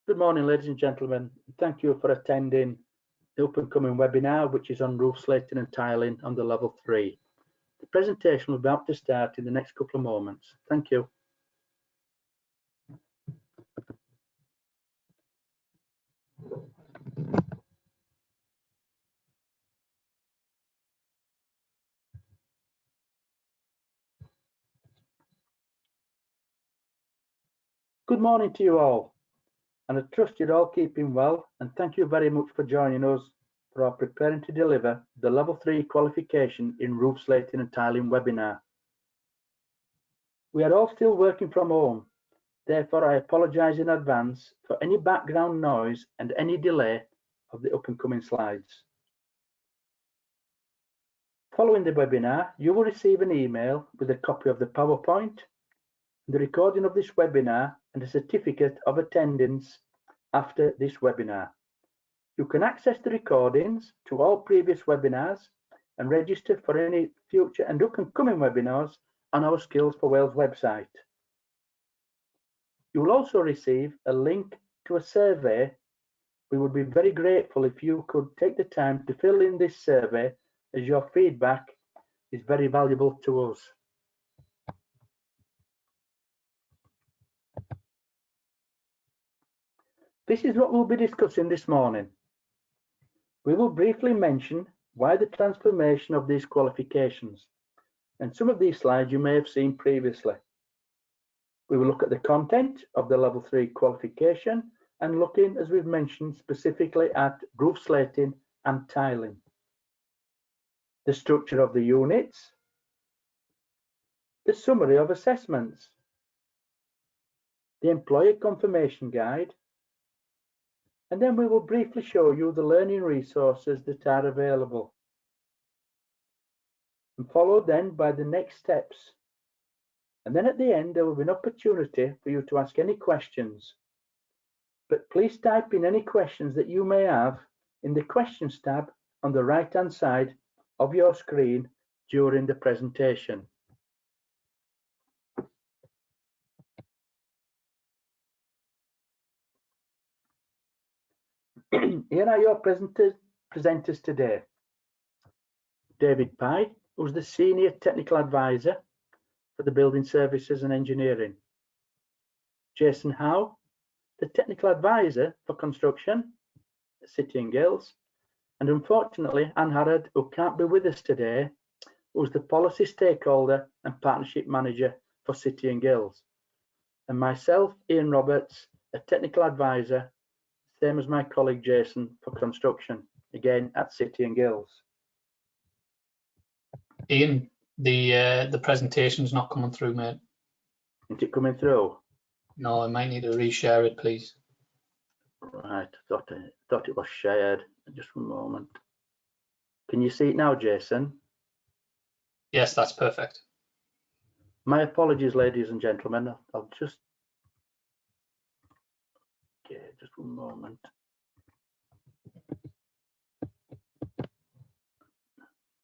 Good morning, ladies and gentlemen. Thank you for attending the up and coming webinar, which is on roof slating and tiling on the level 3. The presentation will be about to start in the next couple of moments. Thank you. Good morning to you all, and I trust you're all keeping well, and thank you very much for joining us for our Preparing to Deliver the Level 3 qualification in roof slating and tiling webinar. We are all still working from home, therefore I apologise in advance for any background noise and any delay of the up and coming slides. Following the webinar, you will receive an email with a copy of the PowerPoint, the recording of this webinar, and a certificate of attendance after this webinar. You can access the recordings to all previous webinars and register for any future and up and coming webinars on our Skills for Wales website. You will also receive a link to a survey. We would be very grateful if you could take the time to fill in this survey, as your feedback is very valuable to us. This is what we'll be discussing this morning. We will briefly mention why the transformation of these qualifications, and some of these slides you may have seen previously. We will look at the content of the level 3 qualification and looking, as we've mentioned, specifically at roof slating and tiling. The structure of the units, the summary of assessments, the employer confirmation guide, and then we will briefly show you the learning resources that are available, and followed then by the next steps. And then at the end, there will be an opportunity for you to ask any questions. But please type in any questions that you may have in the questions tab on the right-hand side of your screen during the presentation. Here are your presenters today. David Pye, who's the Senior Technical Advisor for the Building Services and Engineering. Jason Howe, the Technical Advisor for Construction at City and Guilds. And unfortunately, Anne Harrod, who can't be with us today, who's the Policy Stakeholder and Partnership Manager for City and Guilds. And myself, Ian Roberts, a Technical Advisor, same as my colleague Jason, for Construction, again at City and Guilds. Ian, the presentation's not coming through, mate. Isn't it coming through? No, I might need to reshare it, please. Right, thought it was shared. Just one moment. Can you see it now, Jason? Yes, that's perfect. My apologies, ladies and gentlemen. I'll just... Okay, just one moment.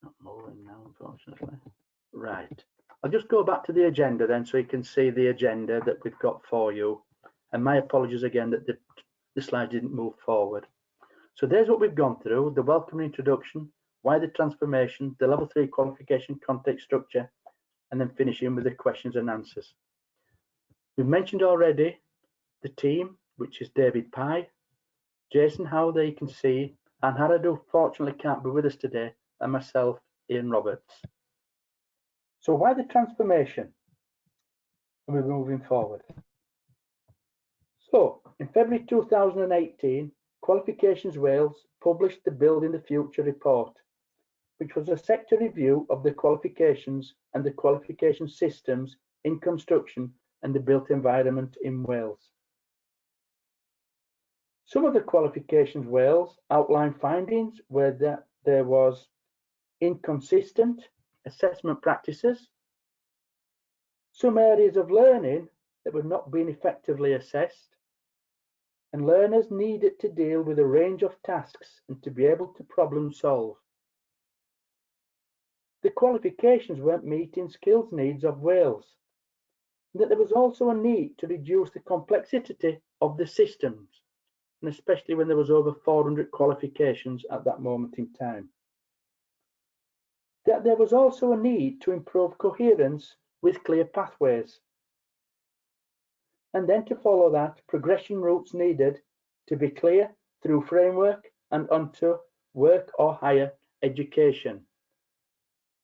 Not moving now, unfortunately. Right. I'll just go back to the agenda then, so you can see the agenda that we've got for you. And my apologies again that the slide didn't move forward. So there's what we've gone through: the welcome introduction, why the transformation, the level 3 qualification context structure, and then finishing with the questions and answers. We've mentioned already the team, which is David Pye, Jason Howe, there you can see, and Harrod, who fortunately can't be with us today, and myself, Ian Roberts. So why the transformation? And we're moving forward. So in February 2018, Qualifications Wales published the Building the Future report, which was a sector review of the qualifications and the qualification systems in construction and the built environment in Wales. Some of the Qualifications Wales outlined findings where there was inconsistent assessment practices, some areas of learning that were not being effectively assessed, and learners needed to deal with a range of tasks and to be able to problem solve. The qualifications weren't meeting skills needs of Wales, and that there was also a need to reduce the complexity of the systems and especially when there was over 400 qualifications at that moment in time. That there was also a need to improve coherence with clear pathways. And then to follow that, progression routes needed to be clear through framework and onto work or higher education.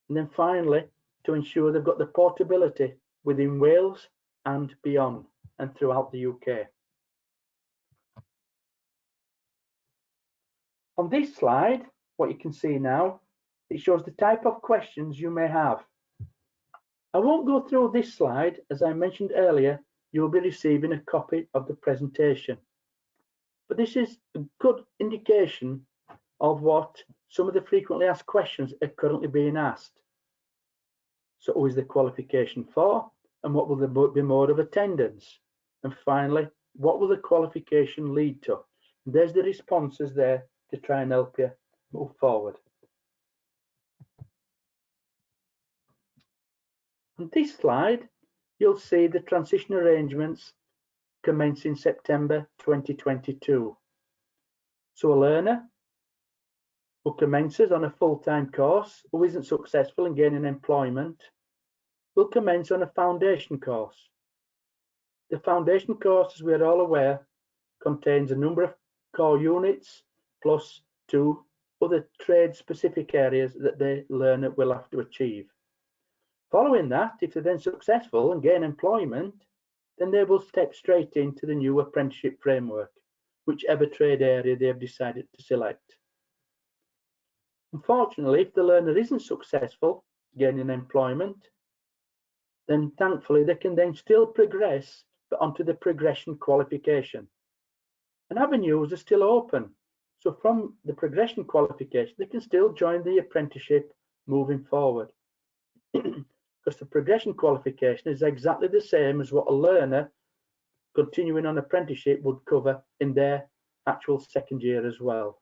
And then finally, to ensure they've got the portability within Wales and beyond and throughout the UK. On this slide, what you can see now, it shows the type of questions you may have. I won't go through this slide. As I mentioned earlier, you will be receiving a copy of the presentation. But this is a good indication of what some of the frequently asked questions are currently being asked. So who is the qualification for, and what will the mode of attendance? And finally, what will the qualification lead to? And there's the responses there to try and help you move forward. On this slide, you'll see the transition arrangements commencing September 2022. So a learner who commences on a full-time course who isn't successful in gaining employment will commence on a foundation course. The foundation course, as we're all aware, contains a number of core units plus 2 other trade-specific areas that the learner will have to achieve. Following that, if they're then successful and gain employment, then they will step straight into the new apprenticeship framework, whichever trade area they have decided to select. Unfortunately, if the learner isn't successful gaining employment, then thankfully they can then still progress but onto the progression qualification. And avenues are still open. So from the progression qualification, they can still join the apprenticeship moving forward. Because the progression qualification is exactly the same as what a learner continuing on apprenticeship would cover in their actual second year as well.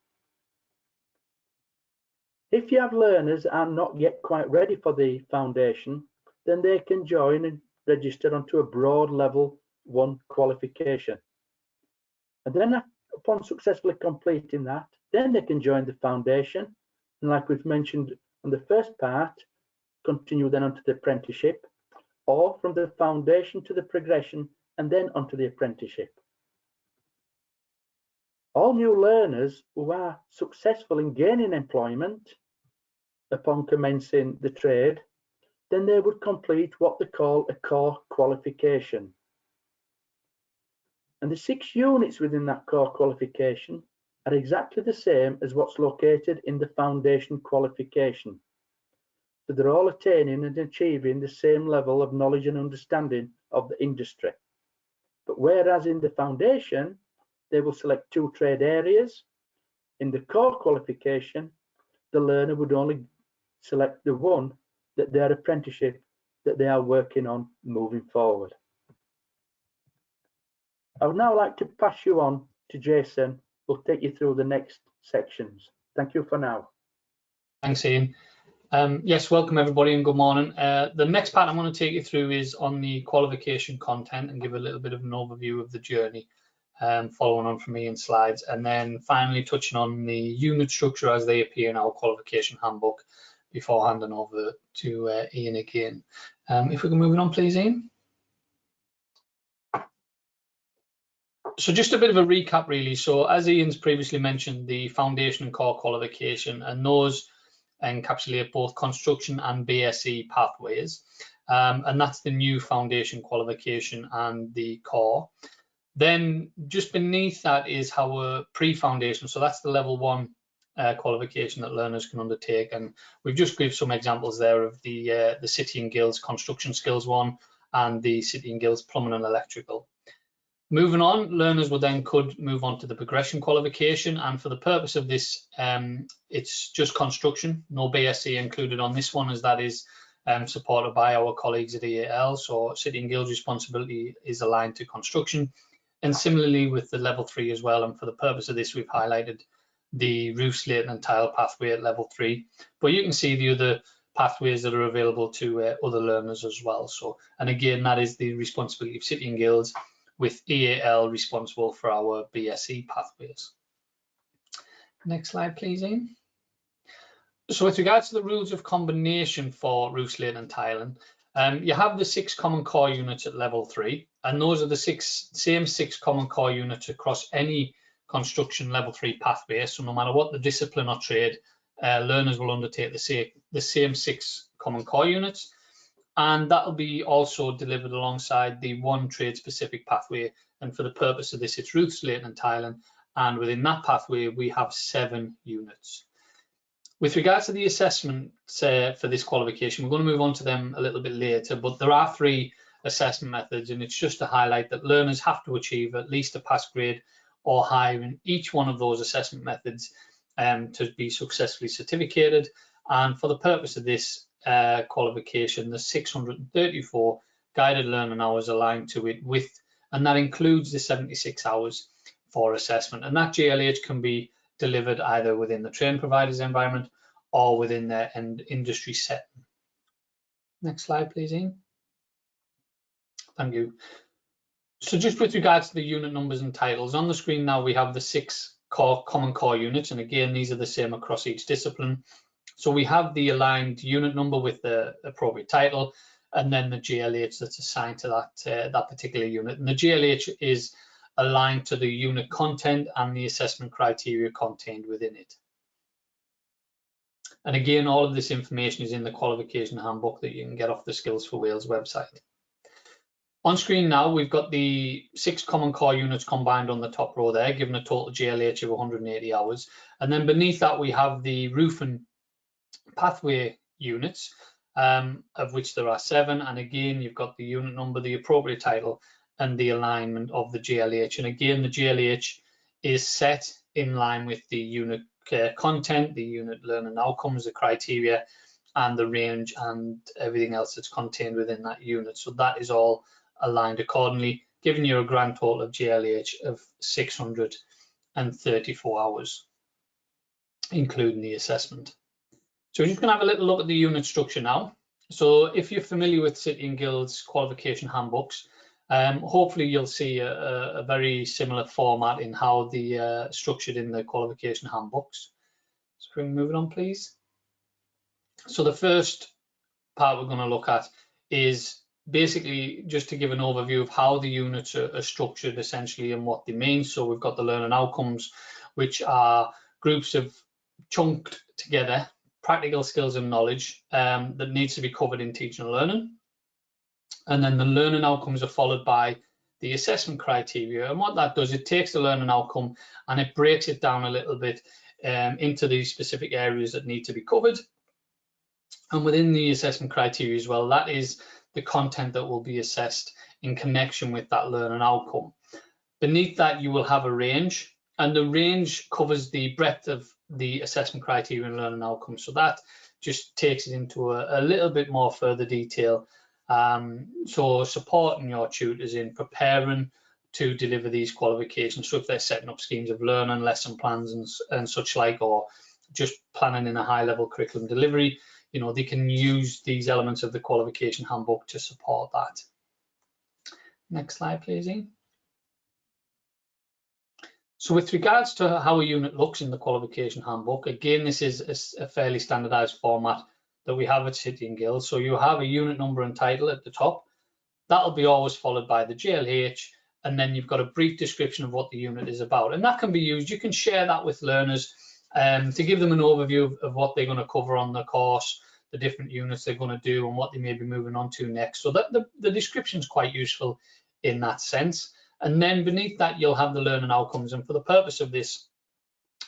If you have learners that are not yet quite ready for the foundation, then they can join and register onto a broad level 1 qualification. And then upon successfully completing that, then they can join the foundation. And like we've mentioned on the first part, continue then onto the apprenticeship, or from the foundation to the progression and then onto the apprenticeship. All new learners who are successful in gaining employment upon commencing the trade, then they would complete what they call a core qualification. And the 6 units within that core qualification are exactly the same as what's located in the foundation qualification. So they're all attaining and achieving the same level of knowledge and understanding of the industry. But whereas in the foundation, they will select 2 trade areas, in the core qualification, the learner would only select the one that their apprenticeship that they are working on moving forward. I would now like to pass you on to Jason, who'll take you through the next sections. Thank you for now. Thanks, Ian. Yes, welcome everybody and good morning. The next part I'm going to take you through is on the qualification content and give a little bit of an overview of the journey, following on from Ian's slides, and then finally touching on the unit structure as they appear in our qualification handbook before handing over to Ian again. If we can move on, please, Ian. So just a bit of a recap, really. So as Ian's previously mentioned, the foundation and core qualification, and those encapsulate both construction and BSc pathways, and that's the new foundation qualification and the core. Then just beneath that is our pre-foundation, so that's the level 1 qualification that learners can undertake, and we've just given some examples there of the City and Guilds construction skills one and the City and Guilds plumbing and electrical. Moving on, learners will then could move on to the progression qualification, and for the purpose of this, it's just construction, no BSc included on this one, as that is supported by our colleagues at EAL. So City and Guilds responsibility is aligned to construction, and similarly with the level 3 as well. And for the purpose of this, we've highlighted the roof, slating and tile pathway at level 3, but you can see the other pathways that are available to other learners as well. So, and again, that is the responsibility of City and Guilds, with EAL responsible for our BSE pathways. Next slide, please, Ian. So with regards to the rules of combination for roof slating and tiling, you have the 6 common core units at level 3, and those are the same six common core units across any construction level 3 pathway. So no matter what the discipline or trade, learners will undertake the same 6 common core units, and that will be also delivered alongside the 1 trade specific pathway. And for the purpose of this, it's roof slating and tiling, and within that pathway we have 7 units. With regards to the assessment for this qualification, we're going to move on to them a little bit later, but there are 3 assessment methods, and it's just to highlight that learners have to achieve at least a pass grade or higher in each one of those assessment methods to be successfully certificated. And for the purpose of this qualification, the 634 guided learning hours aligned to it and that includes the 76 hours for assessment. And that GLH can be delivered either within the training provider's environment or within their industry setting. Next slide, please, Ian. Thank you. So just with regards to the unit numbers and titles, on the screen now we have the 6 common core units, and again these are the same across each discipline. So we have the aligned unit number with the appropriate title, and then the GLH that's assigned to that particular unit. And the GLH is aligned to the unit content and the assessment criteria contained within it. And again, all of this information is in the qualification handbook that you can get off the Skills for Wales website. On screen now, we've got the 6 common core units combined on the top row there, giving a total GLH of 180 hours. And then beneath that, we have the roof and pathway units, of which there are 7. And again, you've got the unit number, the appropriate title, and the alignment of the GLH. And again, the GLH is set in line with the unit content, the unit learning outcomes, the criteria, and the range and everything else that's contained within that unit. So that is all aligned accordingly, giving you a grand total of GLH of 634 hours, including the assessment. So we're just going to have a little look at the unit structure now. So if you're familiar with City and Guilds qualification handbooks, hopefully you'll see a very similar format in how the structured in the qualification handbooks. So can we move it on, please? So the first part we're going to look at is basically just to give an overview of how the units are structured essentially and what they mean. So we've got the learning outcomes, which are groups of chunked together practical skills and knowledge that needs to be covered in teaching and learning. And then the learning outcomes are followed by the assessment criteria. And what that does, it takes the learning outcome and it breaks it down a little bit into these specific areas that need to be covered. And within the assessment criteria as well, that is the content that will be assessed in connection with that learning outcome. Beneath that, you will have a range, and the range covers the breadth of the assessment criteria and learning outcomes. So that just takes it into a little bit more further detail. So supporting your tutors in preparing to deliver these qualifications. So if they're setting up schemes of learning, lesson plans and such like, or just planning in a high level curriculum delivery, you know, they can use these elements of the qualification handbook to support that. Next slide, please, Ian. So with regards to how a unit looks in the qualification handbook, again, this is a fairly standardized format that we have at City and Guilds. So you have a unit number and title at the top. That'll be always followed by the GLH, and then you've got a brief description of what the unit is about. And that can be used, you can share that with learners to give them an overview of what they're going to cover on the course, the different units they're going to do, and what they may be moving on to next. So that the description is quite useful in that sense. And then beneath that, you'll have the learning outcomes. And for the purpose of this,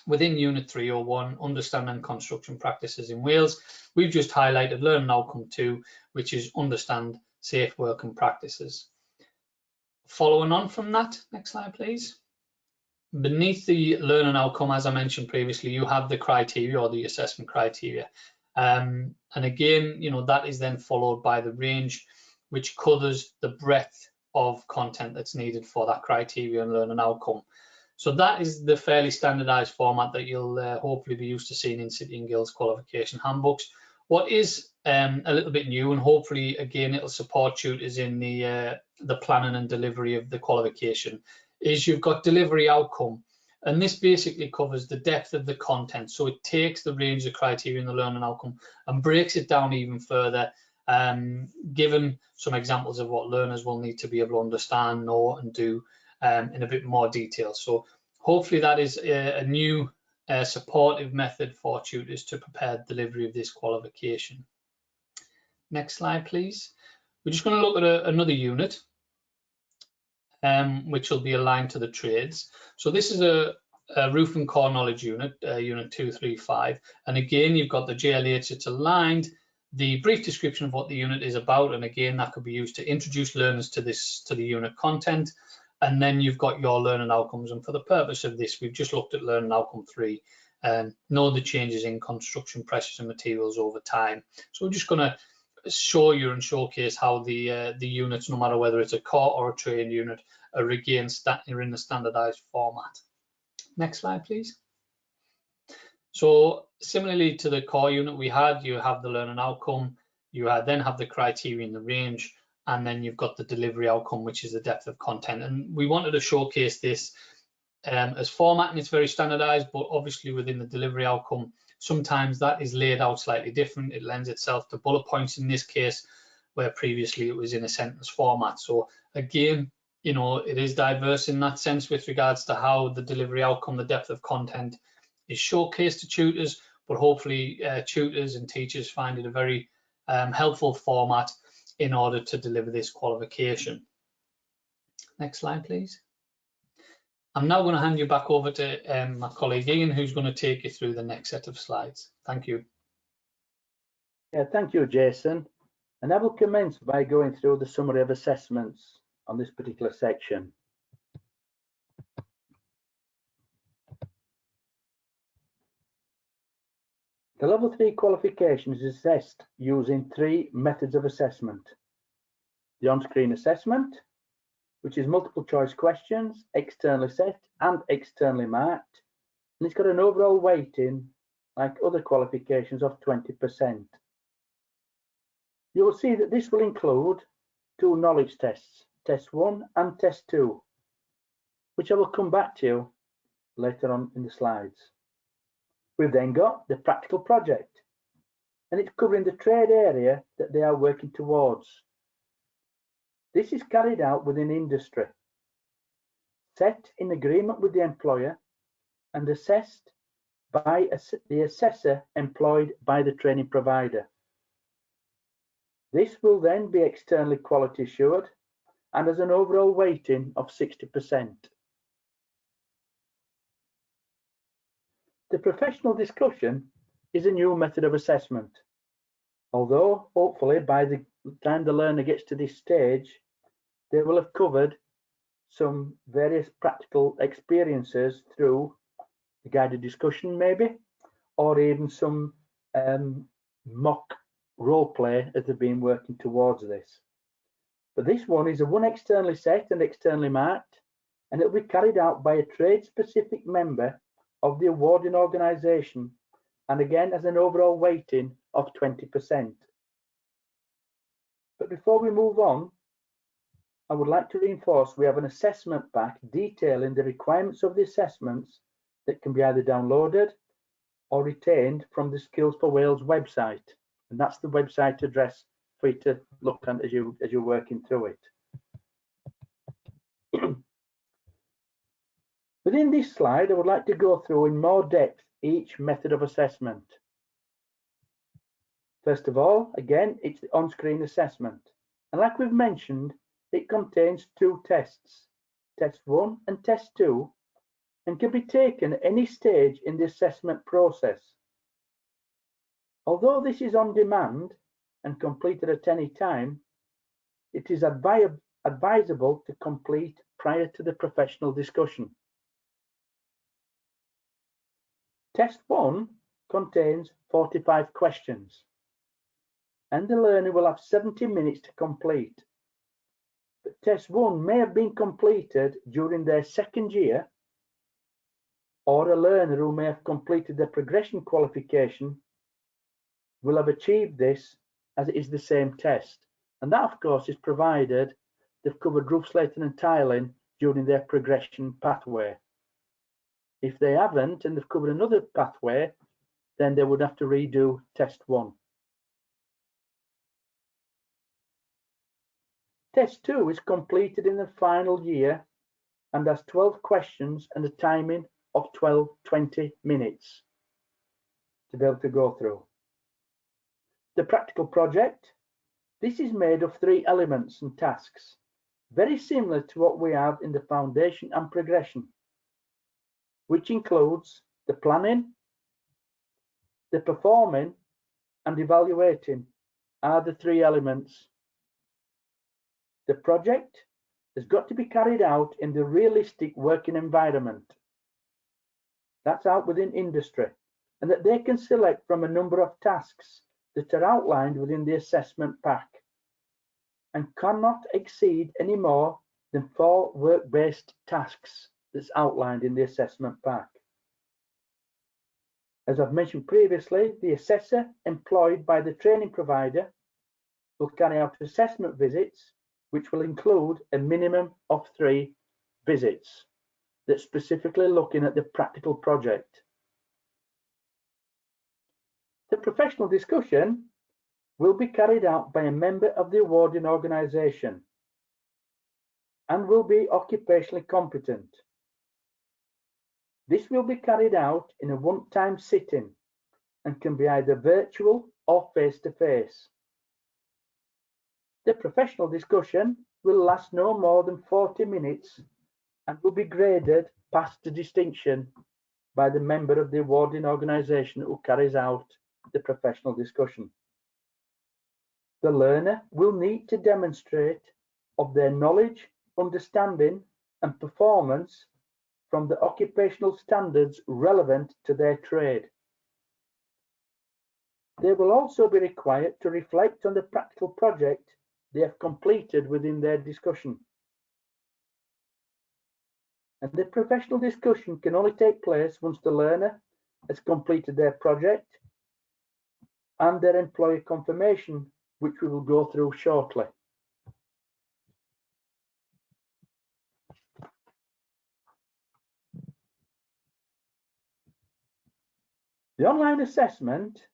within Unit 301, Understanding Construction Practices in Wales, we've just highlighted Learning Outcome 2, which is Understand Safe Working Practices. Following on from that, next slide, please. Beneath the learning outcome, as I mentioned previously, you have the criteria or the assessment criteria. And again, you know, that is then followed by the range, which covers the breadth of content that's needed for that criteria and learning outcome. So that is the fairly standardized format that you'll hopefully be used to seeing in City and Guilds qualification handbooks. What is a little bit new, and hopefully again it'll support tutors in the planning and delivery of the qualification, is you've got delivery outcome. And this basically covers the depth of the content. So it takes the range of criteria in the learning outcome and breaks it down even further, given some examples of what learners will need to be able to understand, know and do in a bit more detail. So hopefully that is a new supportive method for tutors to prepare the delivery of this qualification. Next slide, please. We're just going to look at another unit, which will be aligned to the trades. So this is a roof and core knowledge unit, unit 235. And again, you've got the JLH, it's aligned, the brief description of what the unit is about. And again, that could be used to introduce learners to the unit content. And then you've got your learning outcomes. And for the purpose of this, we've just looked at learning outcome 3. Know the changes in construction pressures and materials over time. So we're just going to show you and showcase how the units, no matter whether it's a core or a trained unit, are again in the standardized format. Next slide, please. So similarly to the core unit we had, you have the learning outcome, you then have the criteria in the range, and then you've got the delivery outcome, which is the depth of content. And we wanted to showcase this as format, and it's very standardized, but obviously within the delivery outcome, sometimes that is laid out slightly different. It lends itself to bullet points in this case, where previously it was in a sentence format. So again, you know, it is diverse in that sense with regards to how the delivery outcome, the depth of content is showcased to tutors, but hopefully tutors and teachers find it a very helpful format in order to deliver this qualification. Next slide, please. I'm now going to hand you back over to my colleague Ian, who's going to take you through the next set of slides. Thank you. Yeah, thank you, Jason. And I will commence by going through the summary of assessments on this particular section. The level 3 qualification is assessed using 3 methods of assessment. The on-screen assessment, which is multiple choice questions, externally set and externally marked, and it's got an overall weighting, like other qualifications, of 20%. You will see that this will include 2 knowledge tests, test 1 and test 2, which I will come back to later on in the slides. We've then got the practical project, and it's covering the trade area that they are working towards. This is carried out within industry, set in agreement with the employer and assessed by the assessor employed by the training provider. This will then be externally quality assured and has an overall weighting of 60%. The professional discussion is a new method of assessment, although hopefully by the time the learner gets to this stage, they will have covered some various practical experiences through the guided discussion maybe, or even some mock role play as they've been working towards this. But this one is one externally set and externally marked, and it will be carried out by a trade-specific member of the awarding organisation, and again as an overall weighting of 20%. But before we move on, I would like to reinforce we have an assessment pack detailing the requirements of the assessments that can be either downloaded or retained from the Skills for Wales website, and that's the website address for you to look at as you're working through it. Within this slide, I would like to go through in more depth each method of assessment. First of all, again, it's the on-screen assessment. And like we've mentioned, it contains 2 tests, test 1 and test 2, and can be taken at any stage in the assessment process. Although this is on demand and completed at any time, it is advisable to complete prior to the professional discussion. Test 1 contains 45 questions, and the learner will have 70 minutes to complete. But test 1 may have been completed during their 2nd year, or a learner who may have completed their progression qualification will have achieved this as it is the same test. And that, of course, is provided they've covered roof slating and tiling during their progression pathway. If they haven't and they've covered another pathway, then they would have to redo test 1. Test 2 is completed in the final year and has 12 questions and a timing of 20 minutes to be able to go through. The practical project, this is made of 3 elements and tasks, very similar to what we have in the foundation and progression, which includes the planning, the performing and evaluating are the 3 elements. The project has got to be carried out in the realistic working environment. That's out within industry, and that they can select from a number of tasks that are outlined within the assessment pack and cannot exceed any more than 4 work-based tasks that's outlined in the assessment pack. As I've mentioned previously, the assessor employed by the training provider will carry out assessment visits, which will include a minimum of 3 visits that's specifically looking at the practical project. The professional discussion will be carried out by a member of the awarding organisation and will be occupationally competent. This will be carried out in a one-time sitting and can be either virtual or face-to-face. The professional discussion will last no more than 40 minutes and will be graded past the distinction by the member of the awarding organisation who carries out the professional discussion. The learner will need to demonstrate of their knowledge, understanding and performance from the occupational standards relevant to their trade. They will also be required to reflect on the practical project they have completed within their discussion. And the professional discussion can only take place once the learner has completed their project and their employer confirmation, which we will go through shortly. The online assessment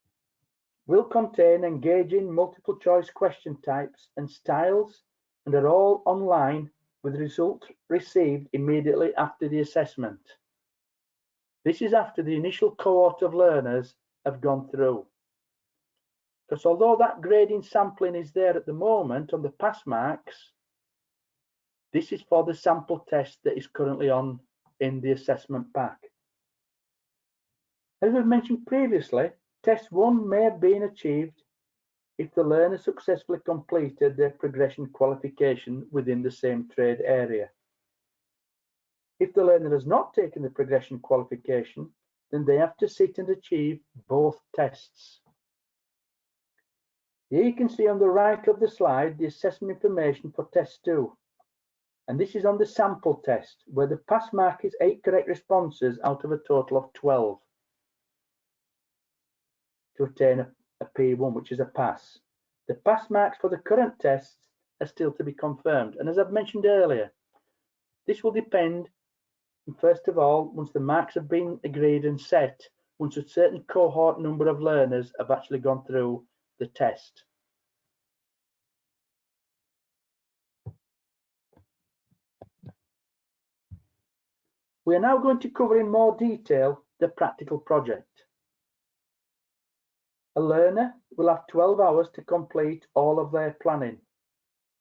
will contain engaging multiple choice question types and styles and are all online with results received immediately after the assessment. This is after the initial cohort of learners have gone through. Because although that grading sampling is there at the moment on the pass marks, this is for the sample test that is currently on in the assessment pack. As we've mentioned previously, test 1 may have been achieved if the learner successfully completed their progression qualification within the same trade area. If the learner has not taken the progression qualification, then they have to sit and achieve both tests. Here you can see on the right of the slide the assessment information for test 2. And this is on the sample test, where the pass mark is 8 correct responses out of a total of 12 to attain a P1, which is a pass. The pass marks for the current tests are still to be confirmed. And as I've mentioned earlier, this will depend, first of all, once the marks have been agreed and set, once a certain cohort number of learners have actually gone through the test. We are now going to cover in more detail the practical project. A learner will have 12 hours to complete all of their planning,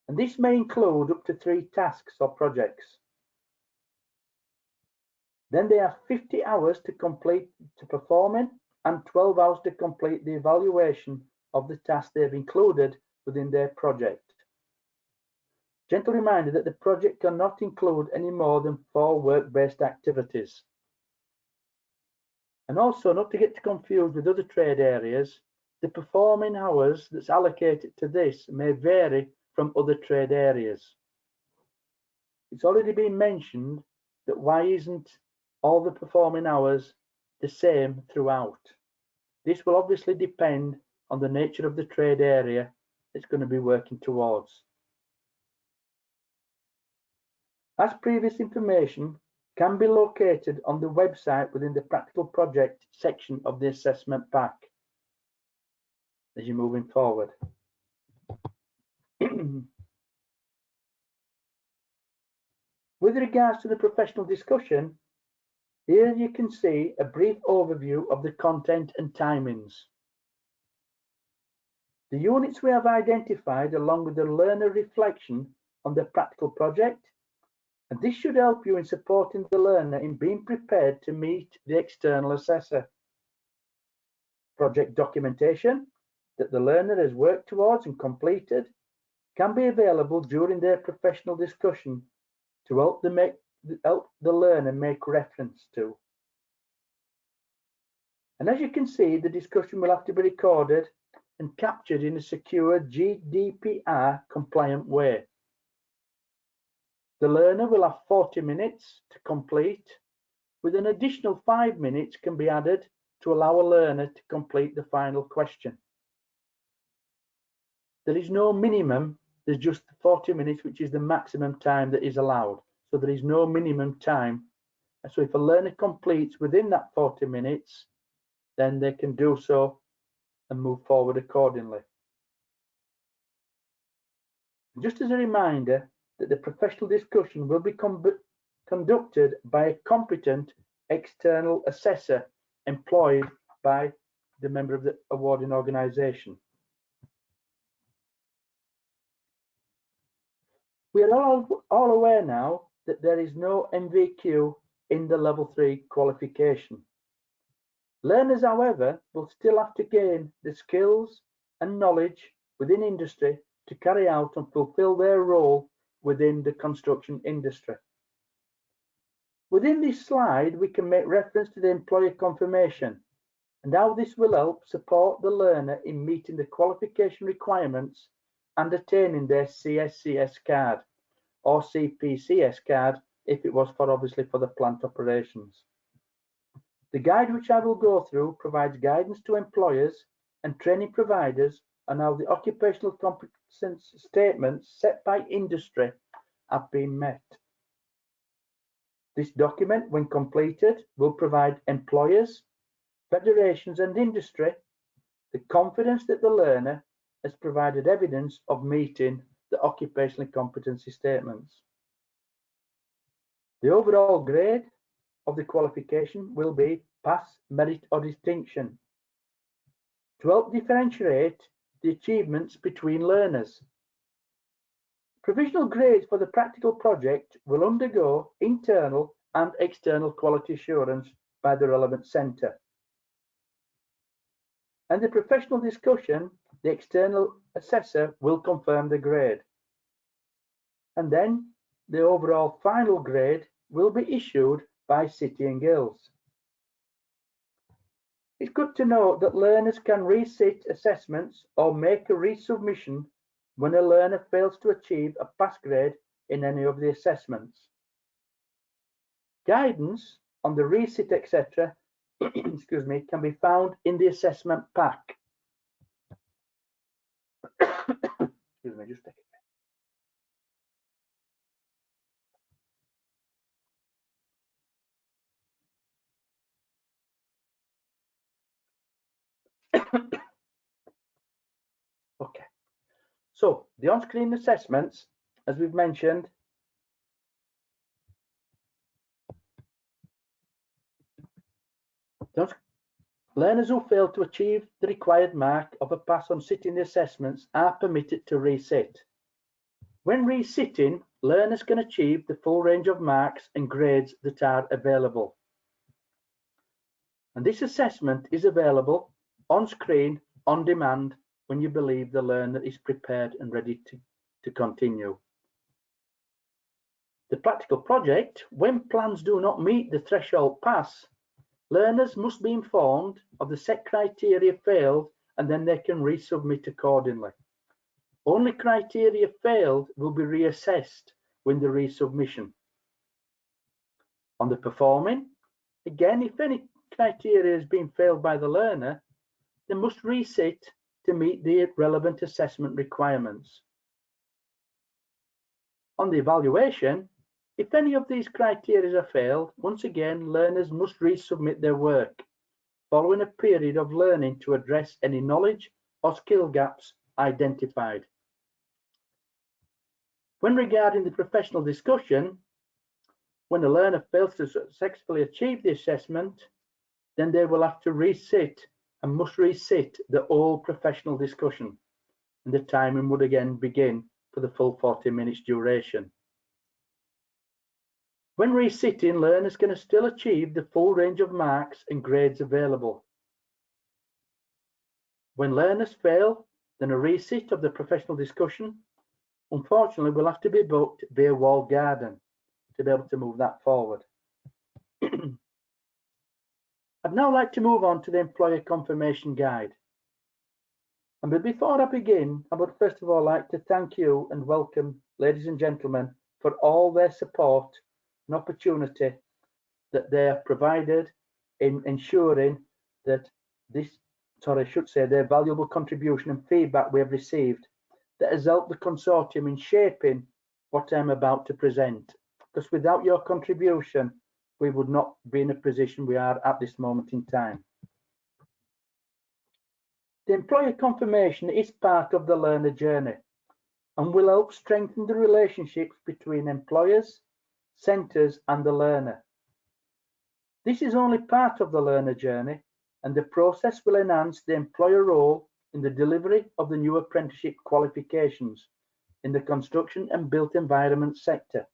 and this may include up to 3 tasks or projects. Then they have 50 hours to complete the performing and 12 hours to complete the evaluation of the tasks they've included within their project. Gentle reminder that the project cannot include any more than 4 work-based activities. And also, not to get confused with other trade areas, the performing hours that's allocated to this may vary from other trade areas. It's already been mentioned that why isn't all the performing hours the same throughout? This will obviously depend on the nature of the trade area it's going to be working towards. As previous information can be located on the website within the practical project section of the assessment pack as you're moving forward. With regards to the professional discussion, here you can see a brief overview of the content and timings. The units we have identified along with the learner reflection on the practical project, and this should help you in supporting the learner in being prepared to meet the external assessor. Project documentation that the learner has worked towards and completed can be available during their professional discussion to help the learner make reference to. And as you can see, the discussion will have to be recorded and captured in a secure GDPR compliant way. The learner will have 40 minutes to complete, with an additional 5 minutes can be added to allow a learner to complete the final question. There is no minimum, there's just 40 minutes, which is the maximum time that is allowed. So there is no minimum time. So if a learner completes within that 40 minutes, then they can do so and move forward accordingly. Just as a reminder that the professional discussion will be conducted by a competent external assessor employed by the member of the awarding organisation. We are all aware now that there is no MVQ in the level 3 qualification. Learners, however, will still have to gain the skills and knowledge within industry to carry out and fulfil their role within the construction industry. Within this slide, we can make reference to the employer confirmation and how this will help support the learner in meeting the qualification requirements and attaining their CSCS card or CPCS card if it was obviously for the plant operations. The guide which I will go through provides guidance to employers and training providers on how the occupational competence statements set by industry have been met. This document, when completed, will provide employers, federations and industry the confidence that the learner has provided evidence of meeting the occupational competency statements. The overall grade of the qualification will be pass, merit or distinction to help differentiate the achievements between learners. Provisional grades for the practical project will undergo internal and external quality assurance by the relevant centre. And the professional discussion, the external assessor will confirm the grade. And then the overall final grade will be issued by City and Guilds. It's good to know that learners can resit assessments or make a resubmission when a learner fails to achieve a pass grade in any of the assessments. Guidance on the resit, etc., excuse me, can be found in the assessment pack. Excuse me, just take it. Okay, so the on-screen assessments, as we've mentioned, learners who fail to achieve the required mark of a pass on sitting the assessments are permitted to resit. When resitting, learners can achieve the full range of marks and grades that are available. And this assessment is available on screen, on demand, when you believe the learner is prepared and ready to continue. The practical project, when plans do not meet the threshold pass, learners must be informed of the set criteria failed and then they can resubmit accordingly. Only criteria failed will be reassessed when the resubmission. On the performing, again, if any criteria has been failed by the learner, they must resit to meet the relevant assessment requirements. On the evaluation, if any of these criteria are failed, once again, learners must resubmit their work, following a period of learning to address any knowledge or skill gaps identified. When regarding the professional discussion, when a learner fails to successfully achieve the assessment, then they will have to resit and must resit the whole professional discussion, and the timing would again begin for the full 40 minutes duration. When resitting, learners can still achieve the full range of marks and grades available. When learners fail, then a resit of the professional discussion, unfortunately, will have to be booked via walled garden to be able to move that forward. I'd now like to move on to the employer confirmation guide. But before I begin, I would first of all like to thank you and welcome, ladies and gentlemen, for all their support and opportunity that they have provided in ensuring that their valuable contribution and feedback we have received that has helped the consortium in shaping what I'm about to present. Because without your contribution, we would not be in a position we are at this moment in time. The employer confirmation is part of the learner journey and will help strengthen the relationships between employers, centres and the learner. This is only part of the learner journey, and the process will enhance the employer role in the delivery of the new apprenticeship qualifications in the construction and built environment sector.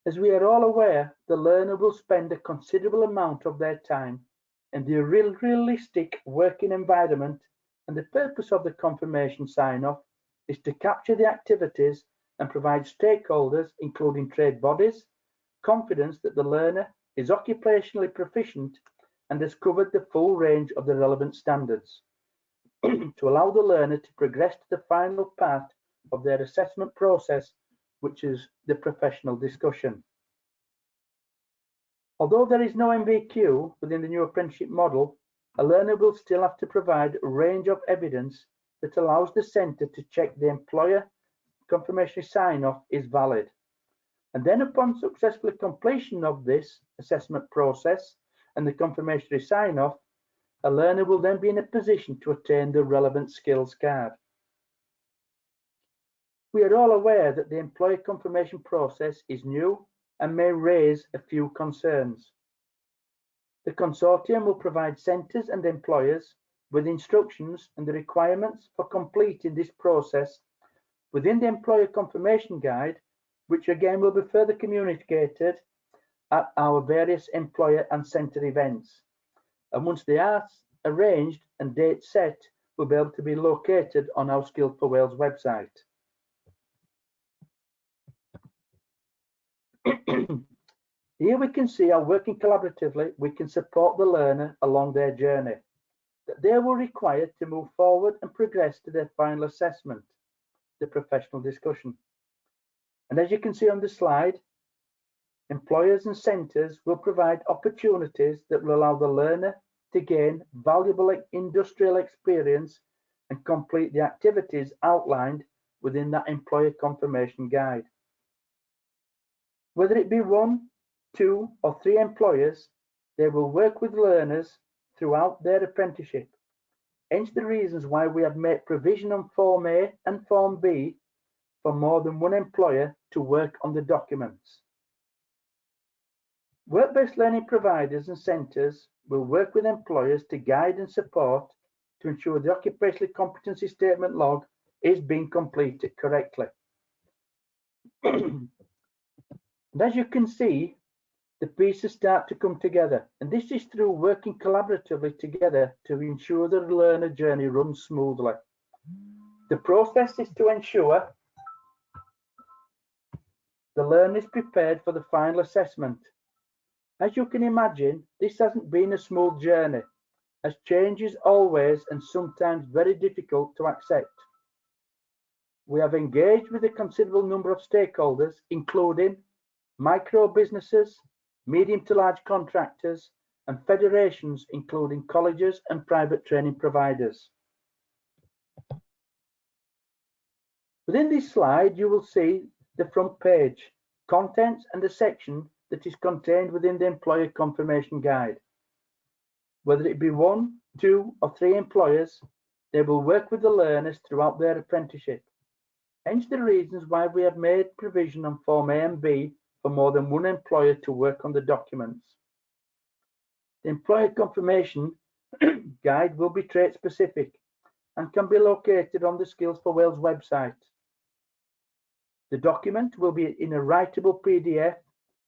As we are all aware, the learner will spend a considerable amount of their time in the realistic working environment, and the purpose of the confirmation sign-off is to capture the activities and provide stakeholders, including trade bodies, confidence that the learner is occupationally proficient and has covered the full range of the relevant standards to allow the learner to progress to the final part of their assessment process, which is the professional discussion. Although there is no MVQ within the new apprenticeship model, a learner will still have to provide a range of evidence that allows the centre to check the employer confirmation sign-off is valid. And then upon successful completion of this assessment process and the confirmatory sign-off, a learner will then be in a position to attain the relevant skills card. We are all aware that the employer confirmation process is new and may raise a few concerns. The consortium will provide centres and employers with instructions and the requirements for completing this process within the employer confirmation guide, which again will be further communicated at our various employer and centre events. And once they are arranged and dates set, will be able to be located on our Skills for Wales website. Here we can see how working collaboratively we can support the learner along their journey, that they were required to move forward and progress to their final assessment, the professional discussion. And as you can see on the slide, employers and centres will provide opportunities that will allow the learner to gain valuable industrial experience and complete the activities outlined within that employer confirmation guide. Whether it be 1, 2 or 3 employers, they will work with learners throughout their apprenticeship. Hence the reasons why we have made provision on Form A and Form B for more than one employer to work on the documents. Work-based learning providers and centres will work with employers to guide and support to ensure the occupational competency statement log is being completed correctly. And as you can see, the pieces start to come together, and this is through working collaboratively together to ensure the learner journey runs smoothly. The process is to ensure the learner is prepared for the final assessment. As you can imagine, this hasn't been a smooth journey, as change is always and sometimes very difficult to accept. We have engaged with a considerable number of stakeholders, including micro businesses, medium to large contractors, and federations, including colleges and private training providers. Within this slide, you will see the front page, contents, and a section that is contained within the employer confirmation guide. Whether it be 1, 2, or 3 employers, they will work with the learners throughout their apprenticeship. Hence the reasons why we have made provision on Form A and B for more than one employer to work on the documents. The employer confirmation guide will be trade specific and can be located on the Skills for Wales website. The document will be in a writable PDF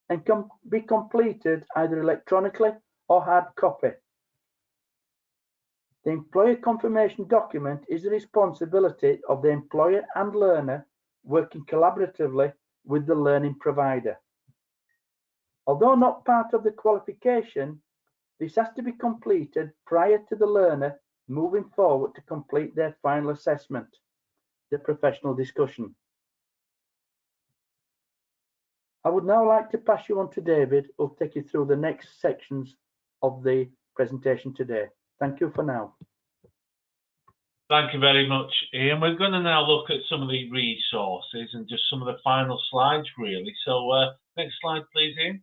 and can be completed either electronically or hard copy. The employer confirmation document is the responsibility of the employer and learner working collaboratively with the learning provider. Although not part of the qualification, this has to be completed prior to the learner moving forward to complete their final assessment, the professional discussion. I would now like to pass you on to David, who will take you through the next sections of the presentation today. Thank you for now. Thank you very much, Ian. We're going to now look at some of the resources and just some of the final slides, really. So next slide, please, Ian.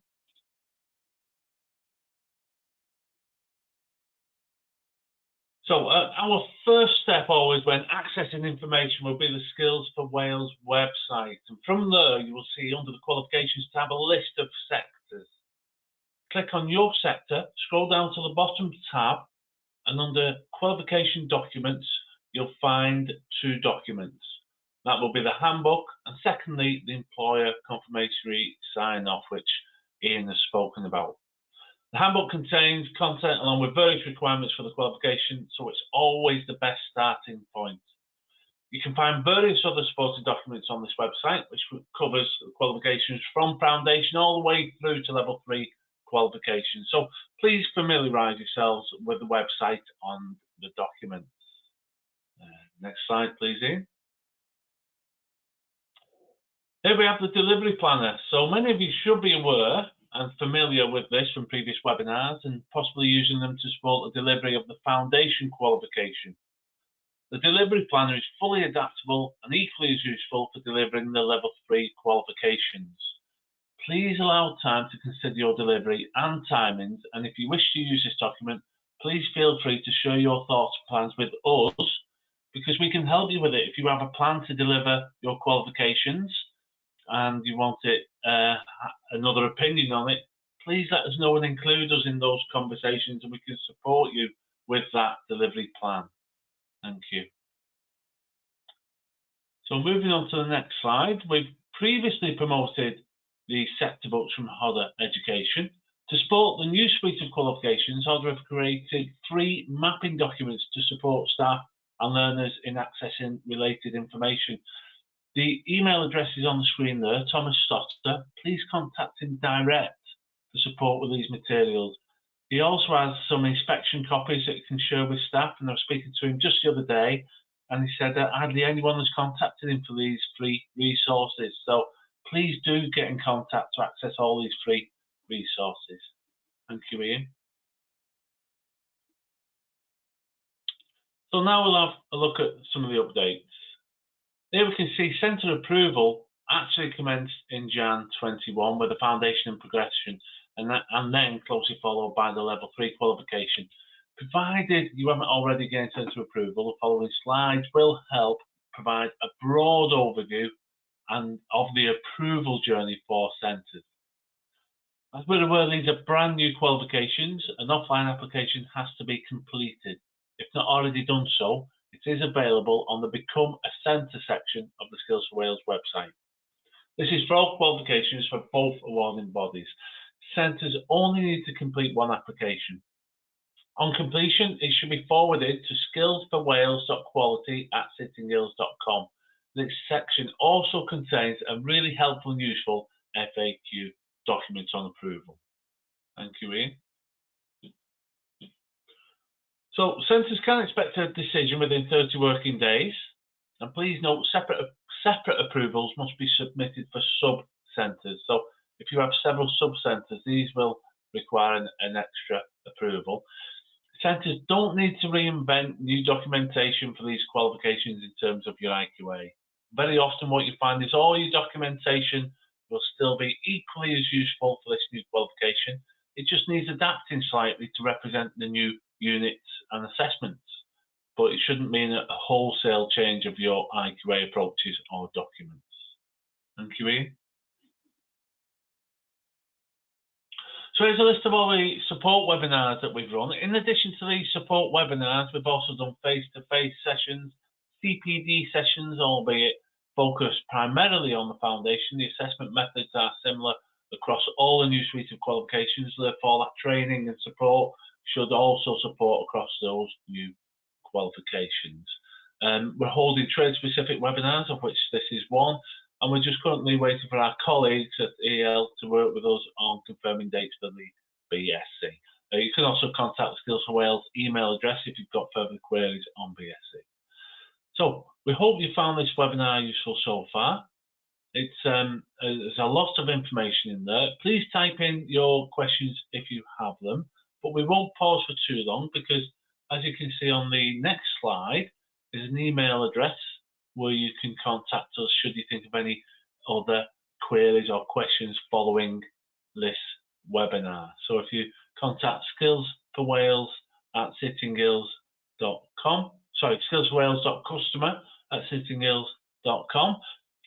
So our first step always when accessing information will be the Skills for Wales website. And from there, you will see under the Qualifications tab a list of sectors. Click on your sector, scroll down to the bottom tab, and under Qualification Documents, you'll find 2 documents. That will be the handbook, and secondly, the employer confirmatory sign-off, which Ian has spoken about. The handbook contains content along with various requirements for the qualification, so it's always the best starting point. You can find various other supporting documents on this website, which covers qualifications from foundation all the way through to level 3 qualification. So please familiarise yourselves with the website on the documents. Next slide, please, Ian. Here we have the delivery planner. So many of you should be aware and familiar with this from previous webinars and possibly using them to support the delivery of the foundation qualification. The delivery planner is fully adaptable and equally as useful for delivering the level 3 qualifications. Please allow time to consider your delivery and timings, and if you wish to use this document, please feel free to share your thoughts and plans with us, because we can help you with it. If you have a plan to deliver your qualifications and you want it another opinion on it, please let us know and include us in those conversations, and we can support you with that delivery plan. Thank you. So moving on to the next slide, we've previously promoted the sector books from Hodder Education. To support the new suite of qualifications, Hodder have created 3 mapping documents to support staff and learners in accessing related information. The email address is on the screen there, Thomas Stotter. Please contact him direct for support with these materials. He also has some inspection copies that he can share with staff, and I was speaking to him just the other day, and he said that hardly anyone has contacted him for these free resources. So please do get in contact to access all these free resources. Thank you, Ian. So now we'll have a look at some of the updates. Here we can see centre approval actually commenced in Jan 21 with the foundation and progression, and then closely followed by the level 3 qualification. Provided you haven't already gained centre approval, the following slides will help provide a broad overview and of the approval journey for centres. As we're aware, these are brand new qualifications. An offline application has to be completed. If not already done so, it is available on the Become a Centre section of the Skills for Wales website. This is for all qualifications for both awarding bodies. Centres only need to complete one application. On completion, it should be forwarded to skillsforwales.quality@sittinghills.com. This section also contains a really helpful and useful FAQ document on approval. Thank you, Ian. So centres can expect a decision within 30 working days, and please note separate approvals must be submitted for sub-centres. So if you have several sub-centres, these will require an extra approval. Centres don't need to reinvent new documentation for these qualifications in terms of your IQA. Very often what you find is all your documentation will still be equally as useful for this new qualification. It just needs adapting slightly to represent the new units and assessments, but it shouldn't mean a wholesale change of your IQA approaches or documents. Thank you, Ian. So here's a list of all the support webinars that we've run. In addition to these support webinars, we've also done face-to-face sessions, CPD sessions, albeit focused primarily on the foundation. The assessment methods are similar across all the new suite of qualifications, therefore that training and support should also support across those new qualifications. We're holding trade-specific webinars, of which this is one, and we're just currently waiting for our colleagues at EL to work with us on confirming dates for the BSc. You can also contact the Skills for Wales email address if you've got further queries on BSc. So we hope you found this webinar useful so far. There's a lot of information in there. Please type in your questions if you have them, but we won't pause for too long because, as you can see on the next slide, there's an email address where you can contact us should you think of any other queries or questions following this webinar. So if you contact skillsforwales@sittinghills.com, sorry, skillsforwales.customer@sittinghills.com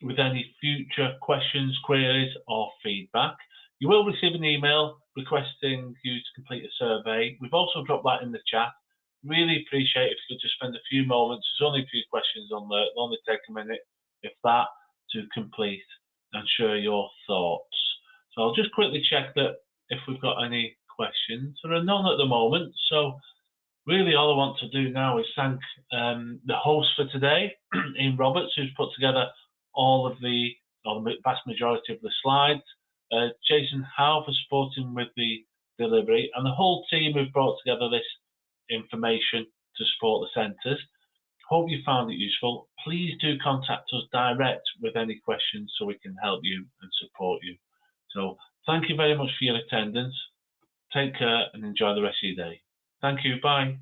with any future questions, queries or feedback. You will receive an email requesting you to complete a survey. We've also dropped that in the chat. Really appreciate if you could just spend a few moments. There's only a few questions on there. It'll only take a minute, if that, to complete and share your thoughts. So I'll just quickly check that if we've got any questions. There are none at the moment. So really all I want to do now is thank the host for today, Ian Roberts, who's put together all of the vast majority of the slides. Jason Howe for supporting with the delivery, and the whole team who've brought together this information to support the centres. Hope you found it useful. Please do contact us direct with any questions so we can help you and support you. So thank you very much for your attendance. Take care and enjoy the rest of your day. Thank you. Bye.